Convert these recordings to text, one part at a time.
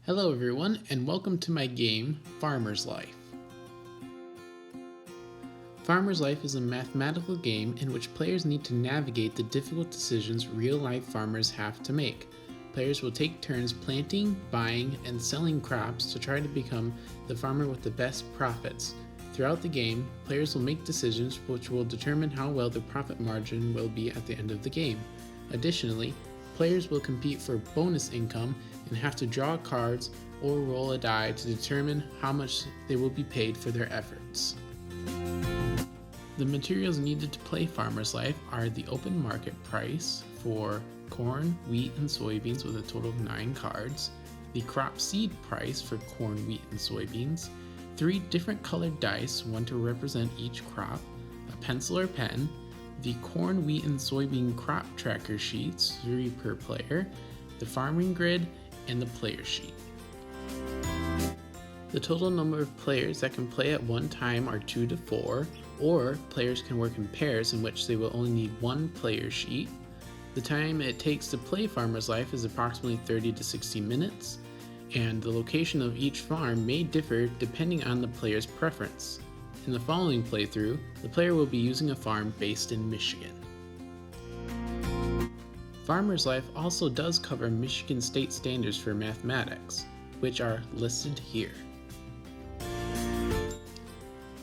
Hello everyone, and welcome to my game, Farmer's Life. Farmer's Life is a mathematical game in which players need to navigate the difficult decisions real-life farmers have to make. Players will take turns planting, buying, and selling crops to try to become the farmer with the best profits. Throughout the game, players will make decisions which will determine how well the profit margin will be at the end of the game. Additionally, players will compete for bonus income and have to draw cards or roll a die to determine how much they will be paid for their efforts. The materials needed to play Farmer's Life are the open market price for corn, wheat, and soybeans with a total of 9 cards, the crop seed price for corn, wheat, and soybeans, 3 different colored dice, one to represent each crop, a pencil or pen, the corn, wheat, and soybean crop tracker sheets, 3 per player, the farming grid, and the player sheet. The total number of players that can play at one time are 2 to 4, or players can work in pairs in which they will only need 1 player sheet. The time it takes to play Farmer's Life is approximately 30 to 60 minutes, and the location of each farm may differ depending on the player's preference. In the following playthrough, the player will be using a farm based in Michigan. Farmer's Life also does cover Michigan state standards for mathematics, which are listed here.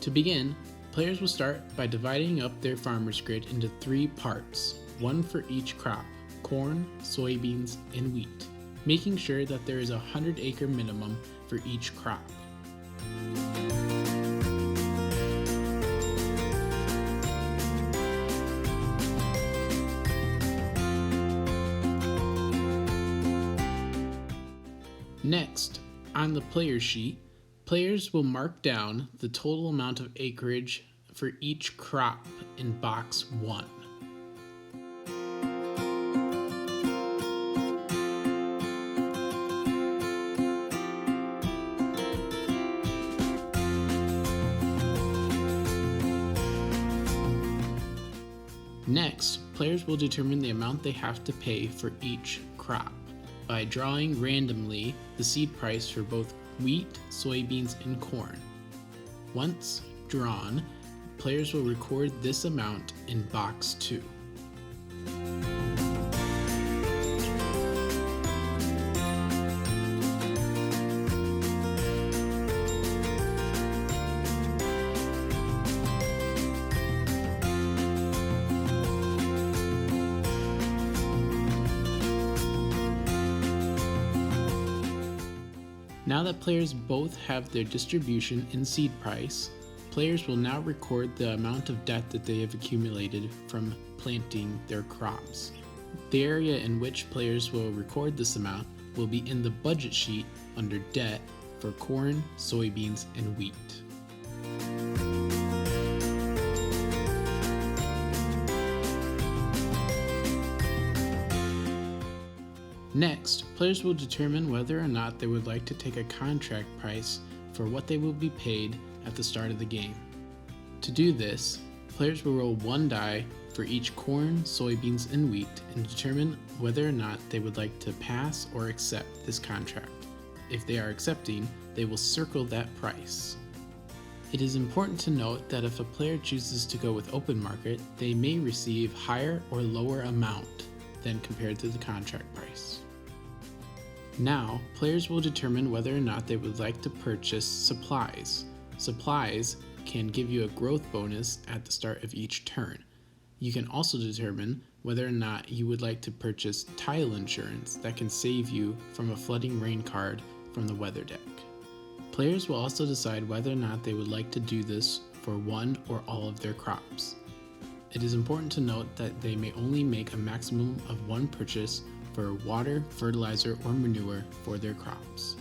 To begin, players will start by dividing up their farmer's grid into 3 parts, 1 for each crop, corn, soybeans, and wheat, making sure that there is a 100-acre minimum for each crop. Next, on the player sheet, players will mark down the total amount of acreage for each crop in box 1. Next, players will determine the amount they have to pay for each crop by drawing randomly the seed price for both wheat, soybeans, and corn. Once drawn, players will record this amount in box 2. Now that players both have their distribution and seed price, players will now record the amount of debt that they have accumulated from planting their crops. The area in which players will record this amount will be in the budget sheet under debt for corn, soybeans, and wheat. Next, players will determine whether or not they would like to take a contract price for what they will be paid at the start of the game. To do this, players will roll 1 die for each corn, soybeans, and wheat and determine whether or not they would like to pass or accept this contract. If they are accepting, they will circle that price. It is important to note that if a player chooses to go with open market, they may receive higher or lower amount than compared to the contract price. Now, players will determine whether or not they would like to purchase supplies. Supplies can give you a growth bonus at the start of each turn. You can also determine whether or not you would like to purchase tile insurance that can save you from a flooding rain card from the weather deck. Players will also decide whether or not they would like to do this for one or all of their crops. It is important to note that they may only make a maximum of 1 purchase for water, fertilizer, or manure for their crops.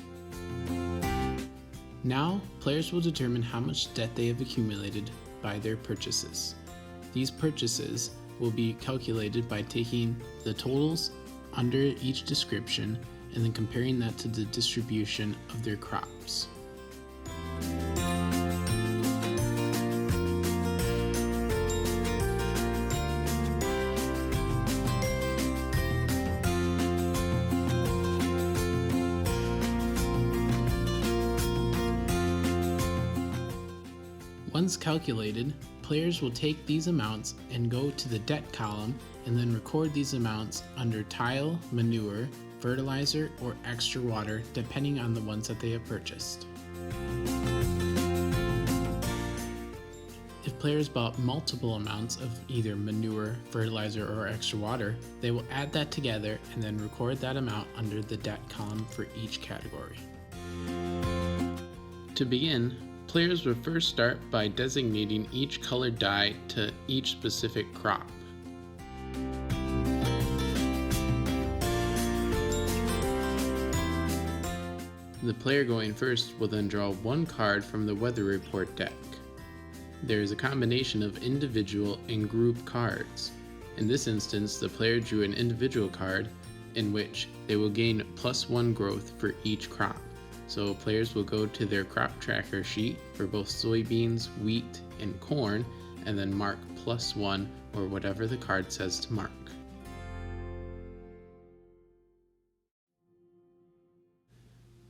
Now, players will determine how much debt they have accumulated by their purchases. These purchases will be calculated by taking the totals under each description and then comparing that to the distribution of their crops. Once calculated, players will take these amounts and go to the debt column and then record these amounts under tile, manure, fertilizer, or extra water, depending on the ones that they have purchased. If players bought multiple amounts of either manure, fertilizer, or extra water, they will add that together and then record that amount under the debt column for each category. To begin, players will first start by designating each colored die to each specific crop. The player going first will then draw one card from the weather report deck. There is a combination of individual and group cards. In this instance, the player drew an individual card in which they will gain +1 growth for each crop. So players will go to their crop tracker sheet for both soybeans, wheat, and corn, and then mark +1 or whatever the card says to mark.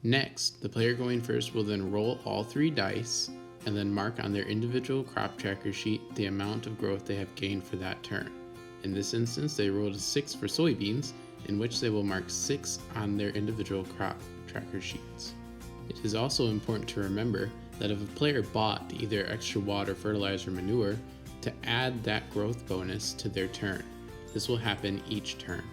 Next, the player going first will then roll all 3 dice and then mark on their individual crop tracker sheet the amount of growth they have gained for that turn. In this instance, they rolled a 6 for soybeans, in which they will mark 6 on their individual crop tracker sheets. It is also important to remember that if a player bought either extra water, fertilizer, or manure, to add that growth bonus to their turn. This will happen each turn.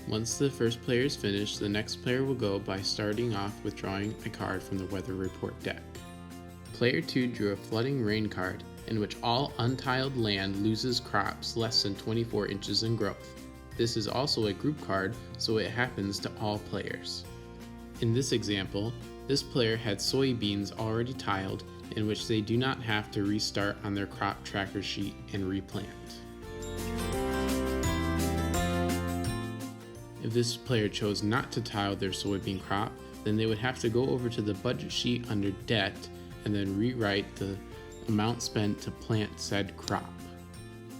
Once the first player is finished, the next player will go by starting off with drawing a card from the weather report deck. Player 2 drew a flooding rain card in which all untiled land loses crops less than 24 inches in growth. This is also a group card, so it happens to all players. In this example, this player had soybeans already tiled in which they do not have to restart on their crop tracker sheet and replant. If this player chose not to tile their soybean crop, then they would have to go over to the budget sheet under debt and then rewrite the amount spent to plant said crop.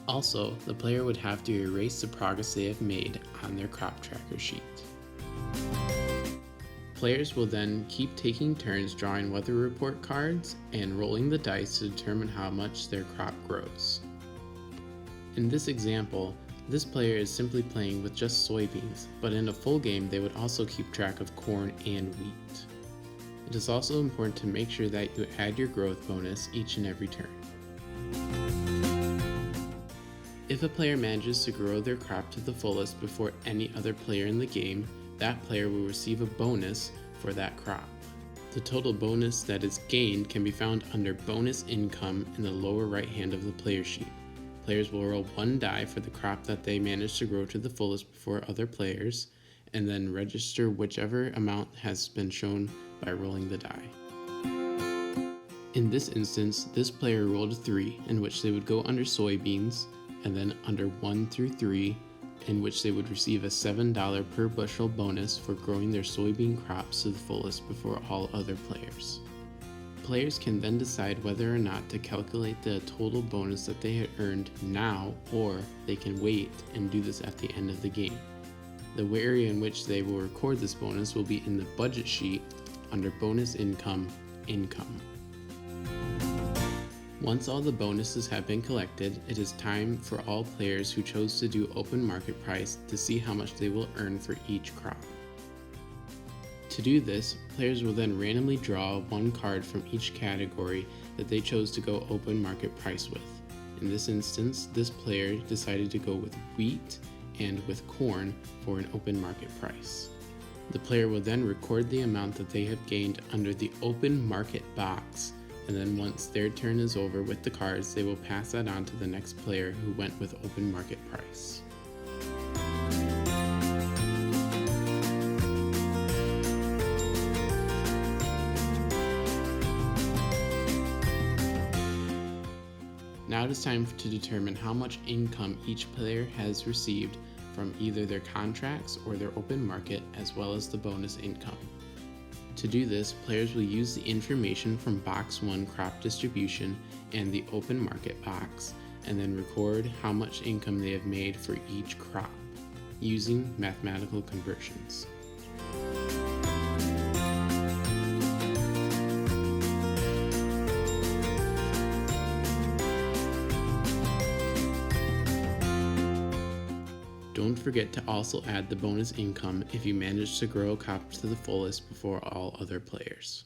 Also, the player would have to erase the progress they have made on their crop tracker sheet. Players will then keep taking turns drawing weather report cards and rolling the dice to determine how much their crop grows. In this example, this player is simply playing with just soybeans, but in a full game they would also keep track of corn and wheat. It is also important to make sure that you add your growth bonus each and every turn. If a player manages to grow their crop to the fullest before any other player in the game, that player will receive a bonus for that crop. The total bonus that is gained can be found under bonus income in the lower right hand of the player sheet. Players will roll 1 die for the crop that they managed to grow to the fullest before other players, and then register whichever amount has been shown by rolling the die. In this instance, this player rolled a 3, in which they would go under soybeans, and then under 1 through 3, in which they would receive a $7 per bushel bonus for growing their soybean crops to the fullest before all other players. Players can then decide whether or not to calculate the total bonus that they had earned now, or they can wait and do this at the end of the game. The area in which they will record this bonus will be in the budget sheet under bonus income. Once all the bonuses have been collected, it is time for all players who chose to do open market price to see how much they will earn for each crop. To do this, players will then randomly draw 1 card from each category that they chose to go open market price with. In this instance, this player decided to go with wheat and with corn for an open market price. The player will then record the amount that they have gained under the open market box, and then once their turn is over with the cards, they will pass that on to the next player who went with open market price. Now it is time to determine how much income each player has received from either their contracts or their open market, as well as the bonus income. To do this, players will use the information from Box 1 crop distribution and the open market box, and then record how much income they have made for each crop, using mathematical conversions. Don't forget to also add the bonus income if you manage to grow a crop to the fullest before all other players.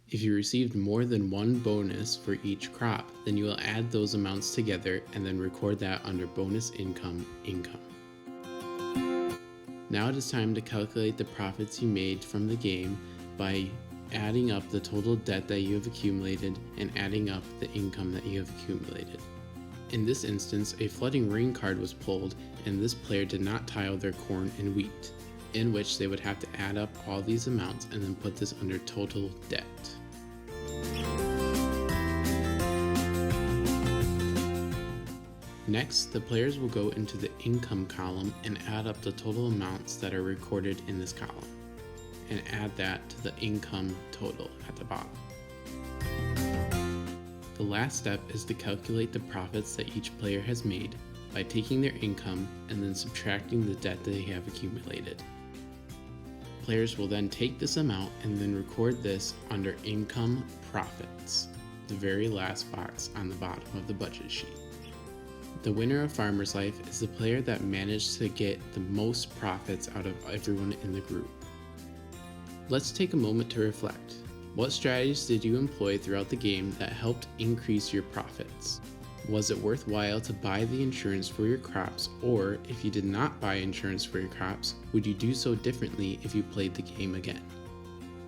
If you received more than one bonus for each crop, then you will add those amounts together and then record that under bonus income. Now it is time to calculate the profits you made from the game by adding up the total debt that you have accumulated and adding up the income that you have accumulated. In this instance, a flooding rain card was pulled and this player did not tile their corn and wheat, in which they would have to add up all these amounts and then put this under total debt. Next, the players will go into the income column and add up the total amounts that are recorded in this column, and add that to the income total at the bottom. The last step is to calculate the profits that each player has made by taking their income and then subtracting the debt they have accumulated. Players will then take this amount and then record this under income profits, the very last box on the bottom of the budget sheet. The winner of Farmer's Life is the player that managed to get the most profits out of everyone in the group. Let's take a moment to reflect. What strategies did you employ throughout the game that helped increase your profits? Was it worthwhile to buy the insurance for your crops, or if you did not buy insurance for your crops, would you do so differently if you played the game again?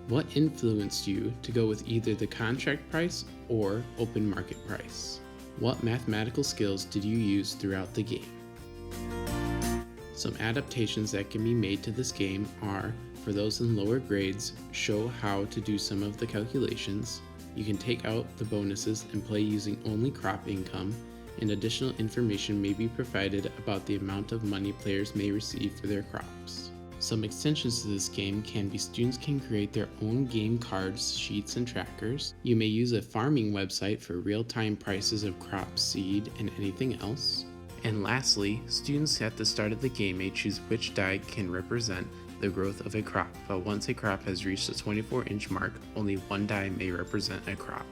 What influenced you to go with either the contract price or open market price? What mathematical skills did you use throughout the game? Some adaptations that can be made to this game are, for those in lower grades, show how to do some of the calculations. You can take out the bonuses and play using only crop income, and additional information may be provided about the amount of money players may receive for their crops. Some extensions to this game can be students can create their own game cards, sheets, and trackers. You may use a farming website for real-time prices of crop, seed, and anything else. And lastly, students at the start of the game may choose which die can represent the growth of a crop, but once a crop has reached the 24-inch mark, only one die may represent a crop.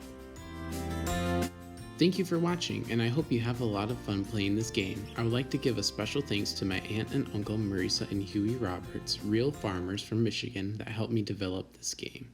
Thank you for watching, and I hope you have a lot of fun playing this game. I would like to give a special thanks to my aunt and uncle Marisa and Huey Roberts, real farmers from Michigan, that helped me develop this game.